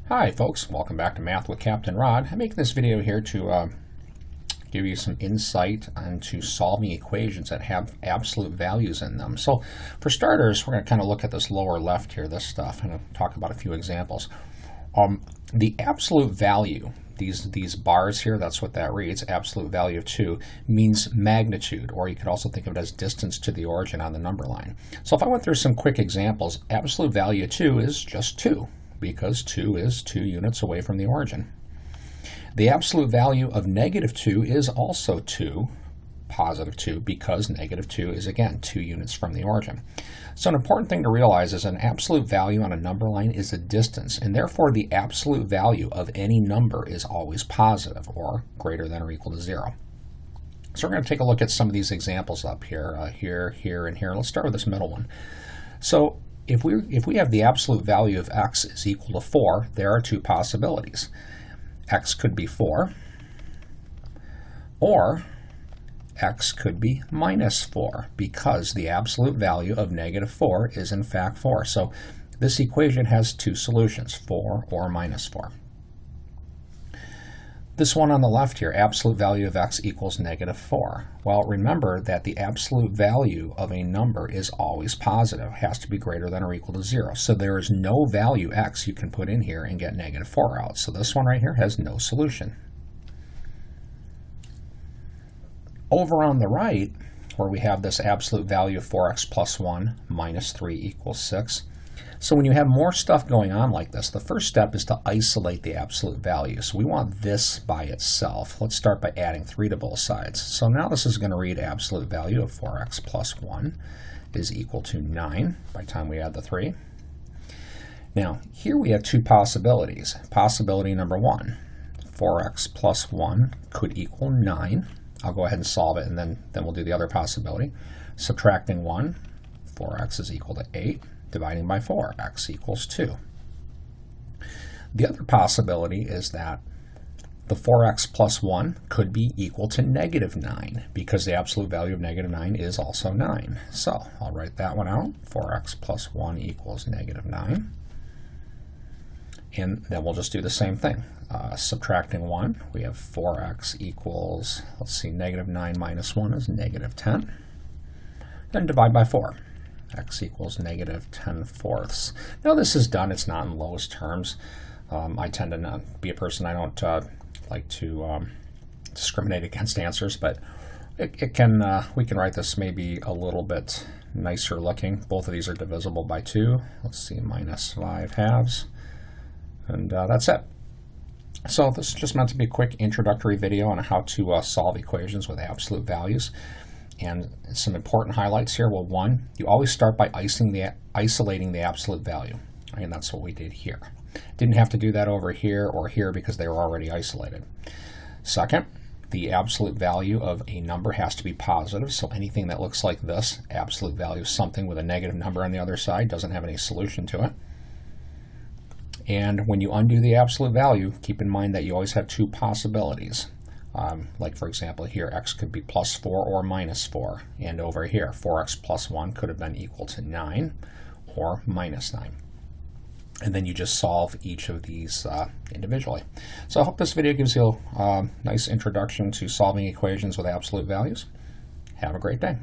Hi folks, welcome back to Math with Captain Rod. I'm making this video here to give you some insight into solving equations that have absolute values in them. So for starters, we're going to kind of look at this lower left here, this stuff, and talk about a few examples. The absolute value, these bars here, that's what that reads, absolute value of 2, means magnitude, or you could also think of it as distance to the origin on the number line. So if I went through some quick examples, absolute value of 2 is just 2. Because 2 is 2 units away from the origin. The absolute value of negative 2 is also 2, positive 2, because negative 2 is, again, 2 units from the origin. So an important thing to realize is an absolute value on a number line is a distance, and therefore the absolute value of any number is always positive, or greater than or equal to 0. So we're going to take a look at some of these examples up here, here, and here. Let's start with this middle one. So if we have the absolute value of x is equal to 4, there are two possibilities. X could be 4, or x could be minus 4, because the absolute value of negative 4 is in fact 4. So this equation has two solutions, 4 or minus 4. This one on the left here, absolute value of x equals negative 4. Well, remember that the absolute value of a number is always positive. It has to be greater than or equal to 0. So there is no value x you can put in here and get negative 4 out. So this one right here has no solution. Over on the right, where we have this absolute value of 4x plus 1 minus 3 equals 6, so when you have more stuff going on like this, the first step is to isolate the absolute value. So we want this by itself. Let's start by adding 3 to both sides. So now this is going to read absolute value of 4x plus 1 is equal to 9 by the time we add the 3. Now, here we have two possibilities. Possibility number 1, 4x plus 1 could equal 9. I'll go ahead and solve it, and then we'll do the other possibility. Subtracting 1, 4x is equal to 8. Dividing by 4, x equals 2. The other possibility is that the 4x plus 1 could be equal to negative 9, because the absolute value of negative 9 is also 9. So I'll write that one out. 4x plus 1 equals negative 9. And then we'll just do the same thing. Subtracting 1, we have 4x equals, let's see, negative 9 minus 1 is negative 10. Then divide by 4. X equals negative 10/4. Now this is done, it's not in lowest terms. I tend to not be a person, I don't like to discriminate against answers, but it can we can write this maybe a little bit nicer looking. Both of these are divisible by 2. Let's see, minus 5 halves. And that's it. So this is just meant to be a quick introductory video on how to solve equations with absolute values. And some important highlights here. Well, 1, you always start by isolating the absolute value. Right? And that's what we did here. Didn't have to do that over here or here because they were already isolated. Second, the absolute value of a number has to be positive. So anything that looks like this, absolute value of something with a negative number on the other side, doesn't have any solution to it. And when you undo the absolute value, keep in mind that you always have two possibilities. Like for example here, x could be plus 4 or minus 4, and over here 4x plus 1 could have been equal to 9 or minus 9. And then you just solve each of these individually. So I hope this video gives you a nice introduction to solving equations with absolute values. Have a great day.